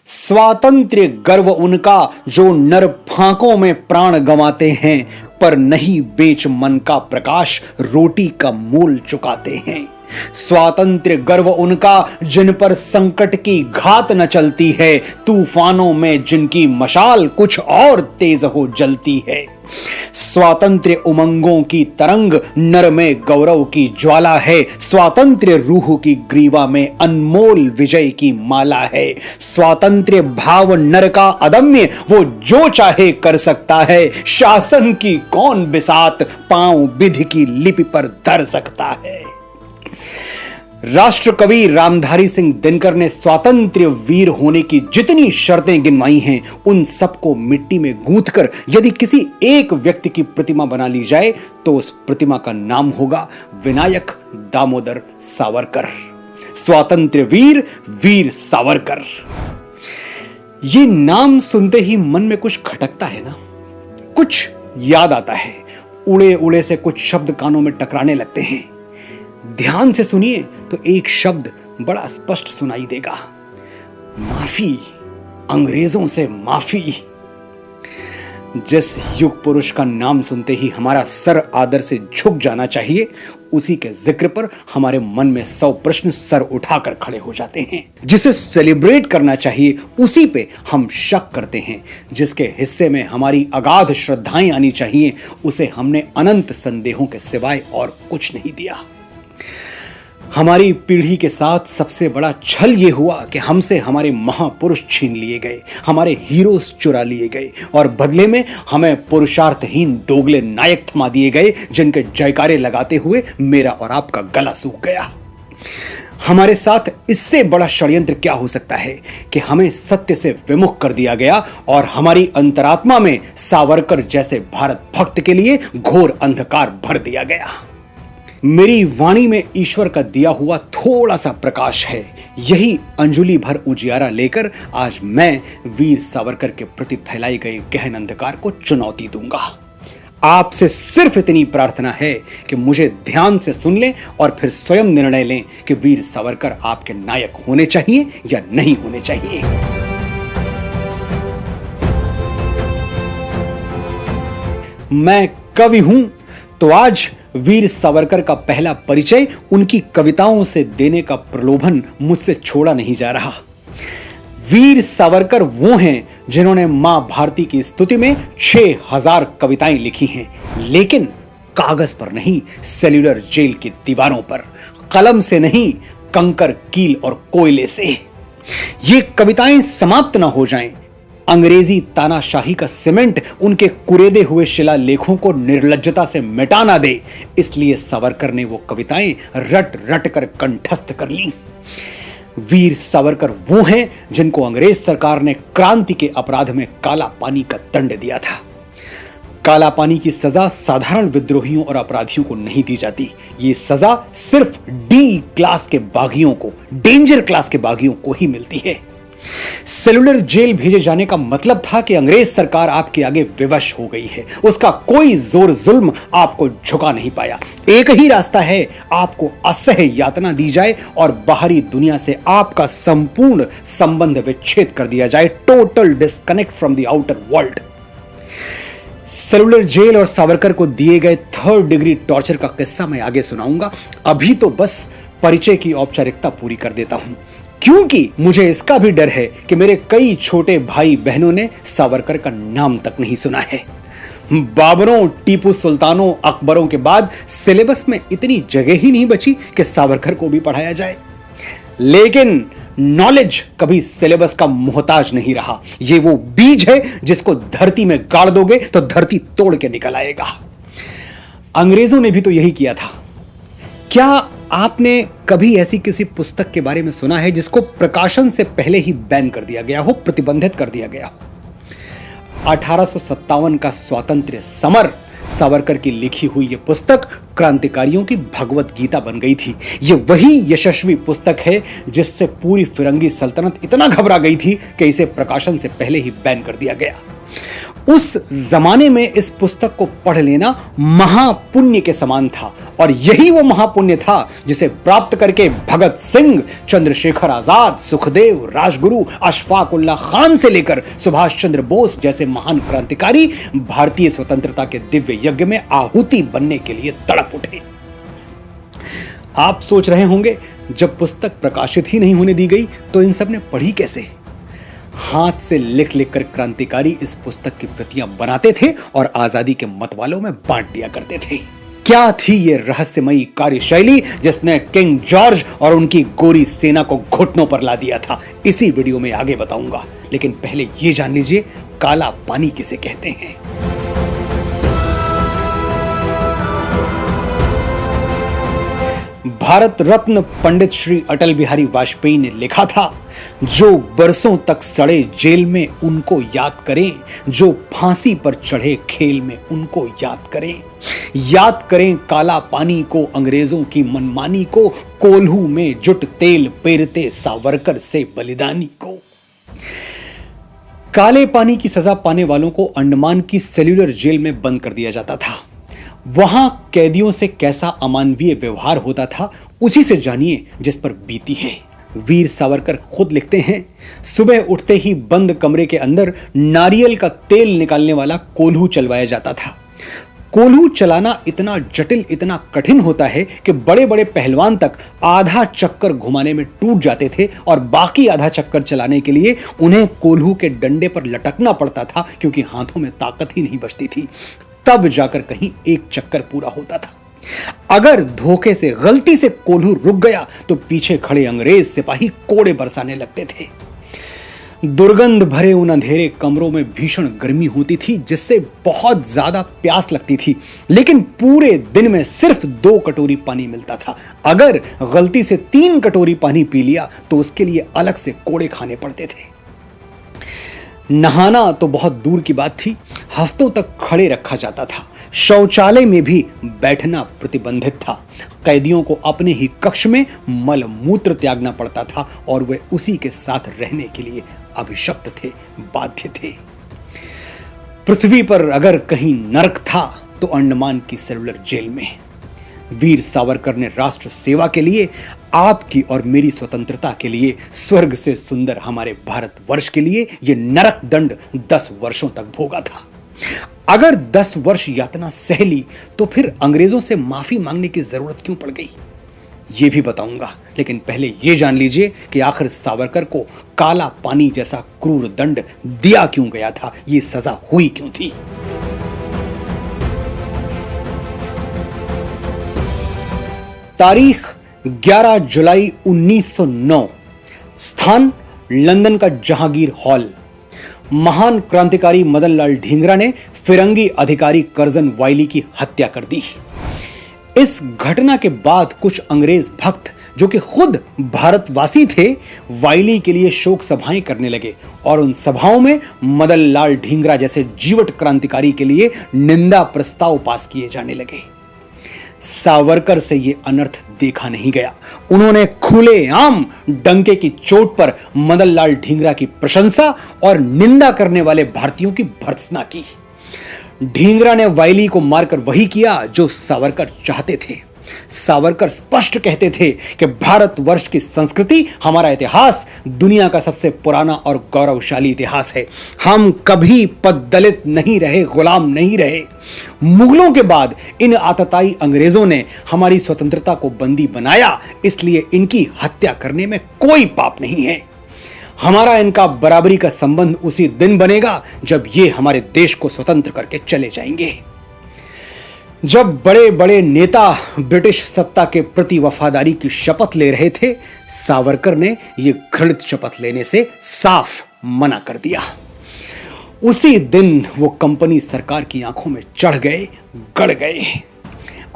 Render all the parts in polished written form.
स्वातंत्र्य गर्व उनका जो नर फांकों में प्राण गंवाते हैं, पर नहीं बेच मन का प्रकाश रोटी का मूल चुकाते हैं। स्वातंत्र्य गर्व उनका जिन पर संकट की घात न चलती है, तूफानों में जिनकी मशाल कुछ और तेज हो जलती है। स्वातंत्र्य उमंगों की तरंग, नर में गौरव की ज्वाला है। स्वातंत्र्य रूह की ग्रीवा में अनमोल विजय की माला है। स्वातंत्र्य भाव नर का अदम्य, वो जो चाहे कर सकता है। शासन की कौन बिसात पांव विधि की लिपि पर धर सकता है। राष्ट्र कवि रामधारी सिंह दिनकर ने स्वातंत्र्य वीर होने की जितनी शर्तें गिनवाई हैं, उन सबको मिट्टी में गूंथकर यदि किसी एक व्यक्ति की प्रतिमा बना ली जाए तो उस प्रतिमा का नाम होगा विनायक दामोदर सावरकर। स्वातंत्र्य वीर वीर सावरकर। ये नाम सुनते ही मन में कुछ खटकता है ना, कुछ याद आता है। उड़े उड़े से कुछ शब्द कानों में टकराने लगते हैं। ध्यान से सुनिए तो एक शब्द बड़ा स्पष्ट सुनाई देगा, माफी, अंग्रेजों से माफी। जिस युग पुरुष का नाम सुनते ही हमारा सर आदर से झुक जाना चाहिए, उसी के जिक्र पर हमारे मन में 100 प्रश्न सर उठाकर खड़े हो जाते हैं। जिसे सेलिब्रेट करना चाहिए, उसी पे हम शक करते हैं। जिसके हिस्से में हमारी अगाध श्रद्धाएं आनी चाहिए, उसे हमने अनंत संदेहों के सिवाय और कुछ नहीं दिया। हमारी पीढ़ी के साथ सबसे बड़ा छल ये हुआ कि हमसे हमारे महापुरुष छीन लिए गए, हमारे हीरोज चुरा लिए गए और बदले में हमें पुरुषार्थहीन दोगले नायक थमा दिए गए, जिनके जयकारे लगाते हुए मेरा और आपका गला सूख गया। हमारे साथ इससे बड़ा षड्यंत्र क्या हो सकता है कि हमें सत्य से विमुख कर दिया गया और हमारी अंतरात्मा में सावरकर जैसे भारत भक्त के लिए घोर अंधकार भर दिया गया। मेरी वाणी में ईश्वर का दिया हुआ थोड़ा सा प्रकाश है। यही अंजुलि भर उजियारा लेकर आज मैं वीर सावरकर के प्रति फैलाई गई गहन अंधकार को चुनौती दूंगा। आपसे सिर्फ इतनी प्रार्थना है कि मुझे ध्यान से सुन लें और फिर स्वयं निर्णय लें कि वीर सावरकर आपके नायक होने चाहिए या नहीं होने चाहिए। मैं कवि हूं तो आज वीर सावरकर का पहला परिचय उनकी कविताओं से देने का प्रलोभन मुझसे छोड़ा नहीं जा रहा। वीर सावरकर वो हैं जिन्होंने मां भारती की स्तुति में 6000 कविताएं लिखी हैं, लेकिन कागज पर नहीं, सेल्यूलर जेल की दीवारों पर, कलम से नहीं, कंकर, कील और कोयले से। ये कविताएं समाप्त ना हो जाएं, अंग्रेजी तानाशाही का सीमेंट उनके कुरेदे हुए शिलालेखों को निर्लज्जता से मिटा ना दे, इसलिए सावरकर ने वो कविताएं रट रट कर कंठस्थ कर ली। वीर सावरकर वो हैं जिनको अंग्रेज सरकार ने क्रांति के अपराध में काला पानी का दंड दिया था। काला पानी की सजा साधारण विद्रोहियों और अपराधियों को नहीं दी जाती। ये सजा सिर्फ डी क्लास के बागियों को, डेंजर क्लास के बागियों को ही मिलती है। सेलुलर जेल भेजे जाने का मतलब था कि अंग्रेज सरकार आपके आगे विवश हो गई है। उसका कोई जोर जुल्म आपको झुका नहीं पाया। एक ही रास्ता है, आपको असह्य यातना दी जाए और बाहरी दुनिया से आपका संपूर्ण संबंध विच्छेद कर दिया जाए। Total disconnect from the outer world. Cellular jail और सावरकर को दिए गए 3rd डिग्री टॉर्चर का किस्सा मैं आगे सुनाऊंगा। अभी तो बस परिचय की औपचारिकता पूरी कर देता हूं, क्योंकि मुझे इसका भी डर है कि मेरे कई छोटे भाई बहनों ने सावरकर का नाम तक नहीं सुना है। बाबरों, टीपू सुल्तानों, अकबरों के बाद सिलेबस में इतनी जगह ही नहीं बची कि सावरकर को भी पढ़ाया जाए। लेकिन नॉलेज कभी सिलेबस का मोहताज नहीं रहा। ये वो बीज है जिसको धरती में गाड़ दोगे तो धरती तोड़ के निकल आएगा। अंग्रेजों ने भी तो यही किया था। क्या आपने कभी ऐसी किसी पुस्तक के बारे में सुना है जिसको प्रकाशन से पहले ही बैन कर दिया गया हो, प्रतिबंधित कर दिया गया हो? 1857 का स्वातंत्र्य समर, सावरकर की लिखी हुई यह पुस्तक क्रांतिकारियों की भगवत गीता बन गई थी। यह वही यशस्वी पुस्तक है जिससे पूरी फिरंगी सल्तनत इतना घबरा गई थी कि इसे प्रकाशन से पहले ही बैन कर दिया गया। उस जमाने में इस पुस्तक को पढ़ लेना महापुण्य के समान था, और यही वो महापुण्य था जिसे प्राप्त करके भगत सिंह, चंद्रशेखर आजाद, सुखदेव, राजगुरु, अशफाक उल्लाह खान से लेकर सुभाष चंद्र बोस जैसे महान क्रांतिकारी भारतीय स्वतंत्रता के दिव्य यज्ञ में आहुति बनने के लिए तड़प उठे। आप सोच रहे होंगे, जब पुस्तक प्रकाशित ही नहीं होने दी गई तो इन सब ने पढ़ी कैसे? हाथ से लिख लिख कर क्रांतिकारी इस पुस्तक की प्रतियां बनाते थे और आजादी के मतवालों में बांट दिया करते थे। क्या थी ये रहस्यमयी कार्यशैली जिसने किंग जॉर्ज और उनकी गोरी सेना को घुटनों पर ला दिया था? इसी वीडियो में आगे बताऊंगा, लेकिन पहले ये जान लीजिए काला पानी किसे कहते हैं। भारत रत्न पंडित श्री अटल बिहारी वाजपेयी ने लिखा था, जो बरसों तक सड़े जेल में उनको याद करें, जो फांसी पर चढ़े खेल में उनको याद करें काला पानी को, अंग्रेजों की मनमानी को, कोल्हू में जुट तेल पेरते सावरकर से बलिदानी को। काले पानी की सजा पाने वालों को अंडमान की सेल्यूलर जेल में बंद कर दिया जाता था। वहां कैदियों से कैसा अमानवीय व्यवहार होता था, उसी से जानिए जिस पर बीती है। वीर सावरकर खुद लिखते हैं, सुबह उठते ही बंद कमरे के अंदर नारियल का तेल निकालने वाला कोल्हू चलवाया जाता था। कोल्हू चलाना इतना जटिल, इतना कठिन होता है कि बड़े बड़े पहलवान तक आधा चक्कर घुमाने में टूट जाते थे, और बाकी आधा चक्कर चलाने के लिए उन्हें कोल्हू के डंडे पर लटकना पड़ता था, क्योंकि हाथों में ताकत ही नहीं बचती थी। तब जाकर कहीं एक चक्कर पूरा होता था। अगर धोखे से, गलती से कोल्हू रुक गया तो पीछे खड़े अंग्रेज सिपाही कोड़े बरसाने लगते थे। दुर्गंध भरे उन अंधेरे कमरों में भीषण गर्मी होती थी, जिससे बहुत ज्यादा प्यास लगती थी, लेकिन पूरे दिन में सिर्फ 2 कटोरी पानी मिलता था। अगर गलती से 3 कटोरी पानी पी लिया तो उसके लिए अलग से कोड़े खाने पड़ते थे। नहाना तो बहुत दूर की बात थी, हफ्तों तक खड़े रखा जाता था। शौचालय में भी बैठना प्रतिबंधित था। कैदियों को अपने ही कक्ष में मल मूत्र त्यागना पड़ता था, और वे उसी के साथ रहने के लिए अभिशप्त थे, बाध्य थे। पृथ्वी पर अगर कहीं नरक था तो अंडमान की सेल्यूलर जेल में। वीर सावरकर ने राष्ट्र सेवा के लिए, आपकी और मेरी स्वतंत्रता के लिए, स्वर्ग से सुंदर हमारे भारतवर्ष के लिए यह नरक दंड 10 वर्षों तक भोगा था। अगर 10 वर्ष यातना सह ली तो फिर अंग्रेजों से माफी मांगने की जरूरत क्यों पड़ गई, ये भी बताऊंगा। लेकिन पहले यह जान लीजिए कि आखिर सावरकर को काला पानी जैसा क्रूर दंड दिया क्यों गया था, ये सजा हुई क्यों थी। तारीख 11 जुलाई 1909, स्थान लंदन का जहांगीर हॉल। महान क्रांतिकारी मदन लाल ढींगरा ने फिरंगी अधिकारी कर्जन वाइली की हत्या कर दी। इस घटना के बाद कुछ अंग्रेज भक्त, जो कि खुद भारतवासी थे, वाइली के लिए शोक सभाएं करने लगे, और उन सभाओं में मदन लाल ढींगरा जैसे जीवट क्रांतिकारी के लिए निंदा प्रस्ताव पास किए जाने लगे। सावरकर से यह अनर्थ देखा नहीं गया। उन्होंने खुलेआम डंके की चोट पर मदन लाल ढींगरा की प्रशंसा और निंदा करने वाले भारतीयों की भर्त्सना की। ढींगरा ने वाइली को मारकर वही किया जो सावरकर चाहते थे। सावरकर स्पष्ट कहते थे कि भारतवर्ष की संस्कृति, हमारा इतिहास दुनिया का सबसे पुराना और गौरवशाली इतिहास है। हम कभी पददलित नहीं रहे, गुलाम नहीं रहे। मुगलों के बाद इन आतताई अंग्रेजों ने हमारी स्वतंत्रता को बंदी बनाया, इसलिए इनकी हत्या करने में कोई पाप नहीं है। हमारा इनका बराबरी का संबंध उसी दिन बनेगा जब ये हमारे देश को स्वतंत्र करके चले जाएंगे। जब बड़े बड़े नेता ब्रिटिश सत्ता के प्रति वफादारी की शपथ ले रहे थे, सावरकर ने यह घृणित शपथ लेने से साफ मना कर दिया। उसी दिन वो कंपनी सरकार की आंखों में चढ़ गए, गड़ गए।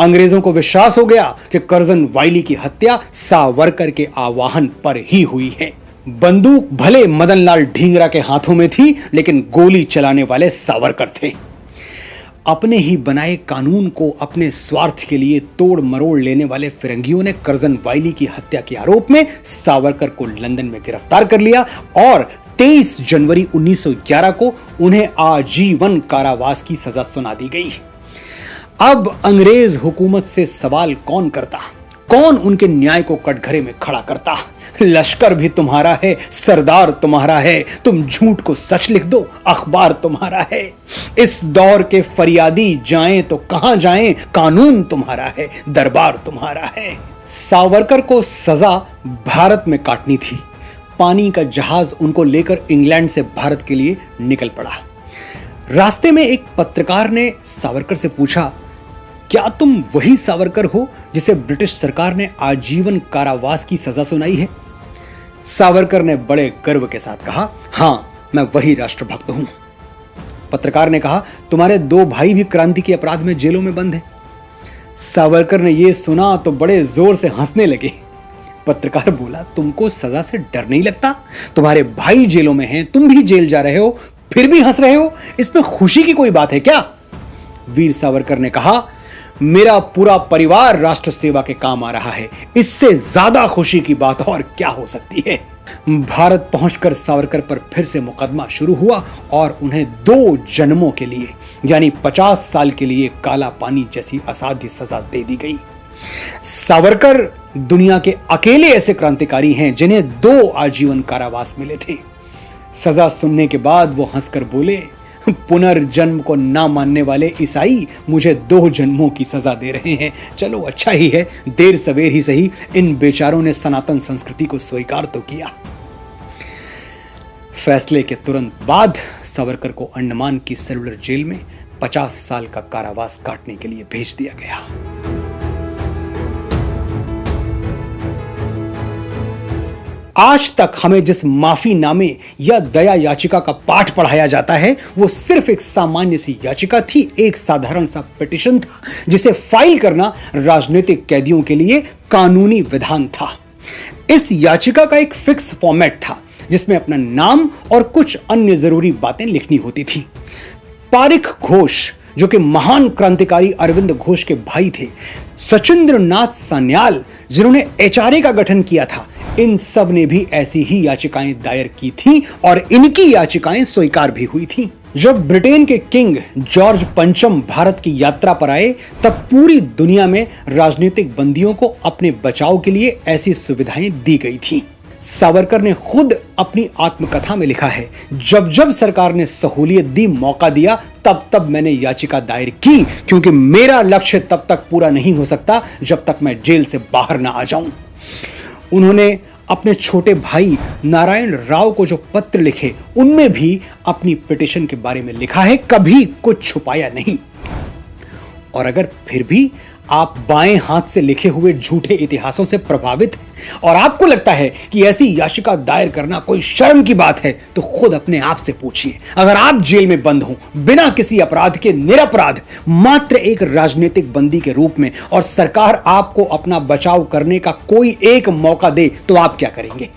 अंग्रेजों को विश्वास हो गया कि कर्जन वाइली की हत्या सावरकर के आह्वान पर ही हुई है। बंदूक भले मदन लाल ढींगरा के हाथों में थी, लेकिन गोली चलाने वाले सावरकर थे। अपने ही बनाए कानून को अपने स्वार्थ के लिए तोड़ मरोड़ लेने वाले फिरंगियों ने कर्जन वाइली की हत्या के आरोप में सावरकर को लंदन में गिरफ्तार कर लिया और 23 जनवरी 1911 को उन्हें आजीवन कारावास की सजा सुना दी गई। अब अंग्रेज हुकूमत से सवाल कौन करता, कौन उनके न्याय को कटघरे में खड़ा करता? लश्कर भी तुम्हारा है, सरदार तुम्हारा है, तुम झूठ को सच लिख दो, अखबार तुम्हारा है। इस दौर के फरियादी जाएं तो कहां जाएं, कानून तुम्हारा है, दरबार तुम्हारा है। सावरकर को सजा भारत में काटनी थी। पानी का जहाज उनको लेकर इंग्लैंड से भारत के लिए निकल पड़ा। रास्ते में एक पत्रकार ने सावरकर से पूछा, क्या तुम वही सावरकर हो जिसे ब्रिटिश सरकार ने आजीवन कारावास की सजा सुनाई है? सावरकर ने बड़े गर्व के साथ कहा, हां, मैं वही राष्ट्रभक्त हूं। पत्रकार ने कहा, तुम्हारे 2 भाई भी क्रांति के अपराध में जेलों में बंद हैं। सावरकर ने यह सुना तो बड़े जोर से हंसने लगे। पत्रकार बोला, तुमको सजा से डर नहीं लगता? तुम्हारे भाई जेलों में हैं, तुम भी जेल जा रहे हो, फिर भी हंस रहे हो, इसमें खुशी की कोई बात है क्या? वीर सावरकर ने कहा, मेरा पूरा परिवार राष्ट्र सेवा के काम आ रहा है, इससे ज्यादा खुशी की बात और क्या हो सकती है। भारत पहुंचकर सावरकर पर फिर से मुकदमा शुरू हुआ और उन्हें 2 जन्मों के लिए यानी 50 साल के लिए काला पानी जैसी असाध्य सजा दे दी गई। सावरकर दुनिया के अकेले ऐसे क्रांतिकारी हैं जिन्हें 2 आजीवन कारावास मिले थे। सजा सुनने के बाद वो हंसकर बोले, पुनर्जन्म को ना मानने वाले ईसाई मुझे 2 जन्मों की सजा दे रहे हैं। चलो अच्छा ही है, देर सवेर ही सही इन बेचारों ने सनातन संस्कृति को स्वीकार तो किया। फैसले के तुरंत बाद सावरकर को अंडमान की सेलुलर जेल में 50 साल का कारावास काटने के लिए भेज दिया गया। आज तक हमें जिस माफीनामे या दया याचिका का पाठ पढ़ाया जाता है वो सिर्फ एक सामान्य सी याचिका थी, एक साधारण सा पिटीशन था जिसे फाइल करना राजनीतिक कैदियों के लिए कानूनी विधान था। इस याचिका का एक फिक्स फॉर्मेट था जिसमें अपना नाम और कुछ अन्य जरूरी बातें लिखनी होती थी। पारिक घोष जो कि महान क्रांतिकारी अरविंद घोष के भाई थे, सचिंद्र नाथ सान्याल जिन्होंने एचआरए का गठन किया था, इन सब ने भी ऐसी ही याचिकाएं दायर की थी और इनकी याचिकाएं स्वीकार भी हुई थी। जब ब्रिटेन के किंग जॉर्ज पंचम भारत की यात्रा पर आए तब पूरी दुनिया में राजनीतिक बंदियों को अपने बचाव के लिए ऐसी सुविधाएं दी गई थी। सावरकर ने खुद अपनी आत्मकथा में लिखा है, जब जब सरकार ने सहूलियत दी, मौका दिया, तब तब मैंने याचिका दायर की, क्योंकि मेरा लक्ष्य तब तक पूरा नहीं हो सकता जब तक मैं जेल से बाहर ना आ जाऊं। उन्होंने अपने छोटे भाई नारायण राव को जो पत्र लिखे उनमें भी अपनी पिटीशन के बारे में लिखा है, कभी कुछ छुपाया नहीं। और अगर फिर भी आप बाएं हाथ से लिखे हुए झूठे इतिहासों से प्रभावित हैं और आपको लगता है कि ऐसी याचिका दायर करना कोई शर्म की बात है, तो खुद अपने आप से पूछिए, अगर आप जेल में बंद हो बिना किसी अपराध के, निरपराध, मात्र एक राजनीतिक बंदी के रूप में, और सरकार आपको अपना बचाव करने का कोई एक मौका दे, तो आप क्या करेंगे?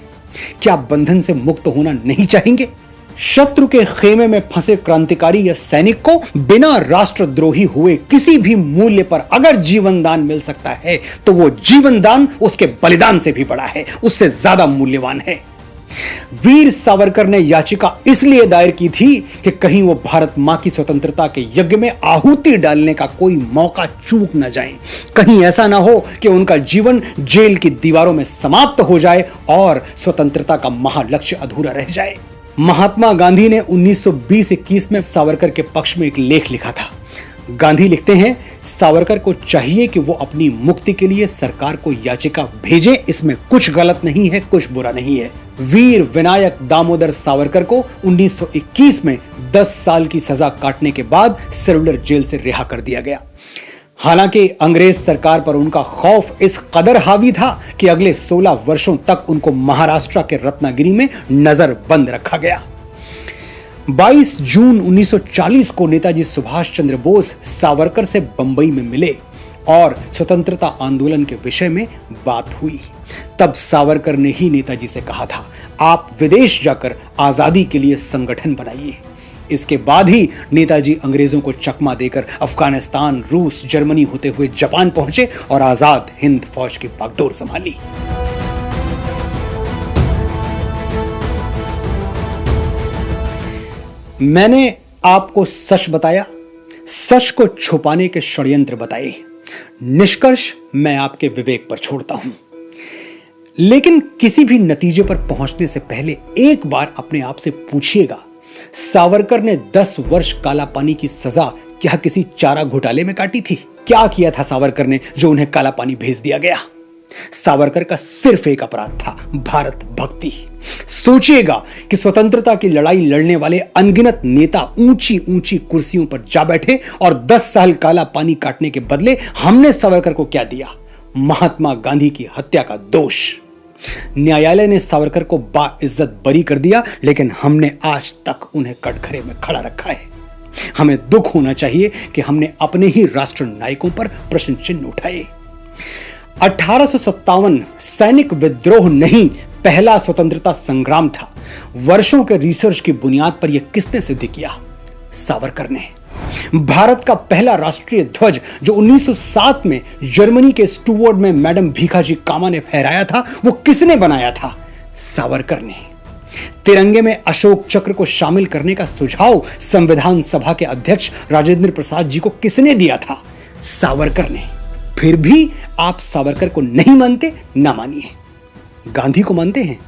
क्या बंधन से मुक्त होना नहीं चाहेंगे? शत्रु के खेमे में फंसे क्रांतिकारी या सैनिक को बिना राष्ट्रद्रोही हुए किसी भी मूल्य पर अगर जीवन दान मिल सकता है तो वो जीवन दान उसके बलिदान से भी बड़ा है, उससे ज्यादा मूल्यवान है। वीर सावरकर ने याचिका इसलिए दायर की थी कि कहीं वो भारत मां की स्वतंत्रता के यज्ञ में आहुति डालने का कोई मौका चूक न जाए, कहीं ऐसा ना हो कि उनका जीवन जेल की दीवारों में समाप्त हो जाए और स्वतंत्रता का महालक्ष्य अधूरा रह जाए। महात्मा गांधी ने 1920-21 में सावरकर के पक्ष में एक लेख लिखा था। गांधी लिखते हैं, सावरकर को चाहिए कि वो अपनी मुक्ति के लिए सरकार को याचिका भेजें, इसमें कुछ गलत नहीं है, कुछ बुरा नहीं है। वीर विनायक दामोदर सावरकर को 1921 में 10 साल की सजा काटने के बाद सेलुलर जेल से रिहा कर दिया गया। हालांकि अंग्रेज सरकार पर उनका खौफ इस कदर हावी था कि अगले 16 वर्षों तक उनको महाराष्ट्र के रत्नागिरी में नजरबंद रखा गया। 22 जून 1940 को नेताजी सुभाष चंद्र बोस सावरकर से बंबई में मिले और स्वतंत्रता आंदोलन के विषय में बात हुई। तब सावरकर ने ही नेताजी से कहा था, आप विदेश जाकर आजादी के लिए संगठन बनाइए। इसके बाद ही नेताजी अंग्रेजों को चकमा देकर अफगानिस्तान, रूस, जर्मनी होते हुए जापान पहुंचे और आजाद हिंद फौज की बागडोर संभाली। मैंने आपको सच बताया, सच को छुपाने के षड्यंत्र बताए। निष्कर्ष मैं आपके विवेक पर छोड़ता हूं, लेकिन किसी भी नतीजे पर पहुंचने से पहले एक बार अपने आप से पूछिएगा, सावरकर ने 10 वर्ष काला पानी की सजा क्या किसी चारा घोटाले में काटी थी? क्या किया था सावरकर ने जो उन्हें काला पानी भेज दिया गया? सावरकर का सिर्फ एक अपराध था, भारत भक्ति। सोचिएगा कि स्वतंत्रता की लड़ाई लड़ने वाले अनगिनत नेता ऊंची ऊंची कुर्सियों पर जा बैठे और 10 साल काला पानी काटने के बदले हमने सावरकर को क्या दिया? महात्मा गांधी की हत्या का दोष। न्यायालय ने सावरकर को बाइज्जत बरी कर दिया, लेकिन हमने आज तक उन्हें कटघरे में खड़ा रखा है। हमें दुख होना चाहिए कि हमने अपने ही राष्ट्र नायकों पर प्रश्न चिन्ह उठाए। 1857 सैनिक विद्रोह नहीं, पहला स्वतंत्रता संग्राम था। वर्षों के रिसर्च की बुनियाद पर यह किसने सिद्ध किया? सावरकर ने। भारत का पहला राष्ट्रीय ध्वज जो 1907 में जर्मनी के स्टुअर्ट में मैडम भीखाजी कामा ने फहराया था, वो किसने बनाया था? सावरकर ने। तिरंगे में अशोक चक्र को शामिल करने का सुझाव संविधान सभा के अध्यक्ष राजेंद्र प्रसाद जी को किसने दिया था? सावरकर ने। फिर भी आप सावरकर को नहीं मानते? ना मानिए, गांधी को मानते हैं।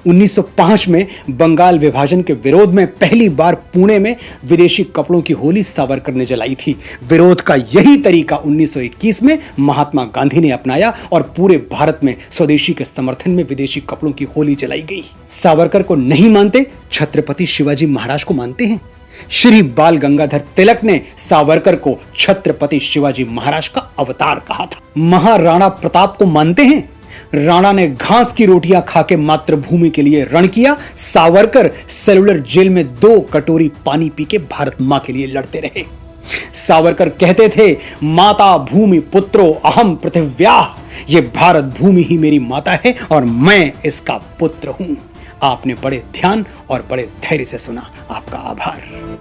1905 में बंगाल विभाजन के विरोध में पहली बार पुणे में विदेशी कपड़ों की होली सावरकर ने जलाई थी। विरोध का यही तरीका 1921 में महात्मा गांधी ने अपनाया और पूरे भारत में स्वदेशी के समर्थन में विदेशी कपड़ों की होली जलाई गई। सावरकर को नहीं मानते, छत्रपति शिवाजी महाराज को मानते हैं। श्री बाल गंगाधर तिलक ने सावरकर को छत्रपति शिवाजी महाराज का अवतार कहा था। महाराणा प्रताप को मानते हैं? राणा ने घास की रोटियां खाके मातृभूमि के लिए रण किया। सावरकर सेलुलर जेल में 2 कटोरी पानी पी के भारत मां के लिए लड़ते रहे। सावरकर कहते थे, माता भूमि पुत्रो अहम पृथिव्याः, ये भारत भूमि ही मेरी माता है और मैं इसका पुत्र हूं। आपने बड़े ध्यान और बड़े धैर्य से सुना। आपका आभार।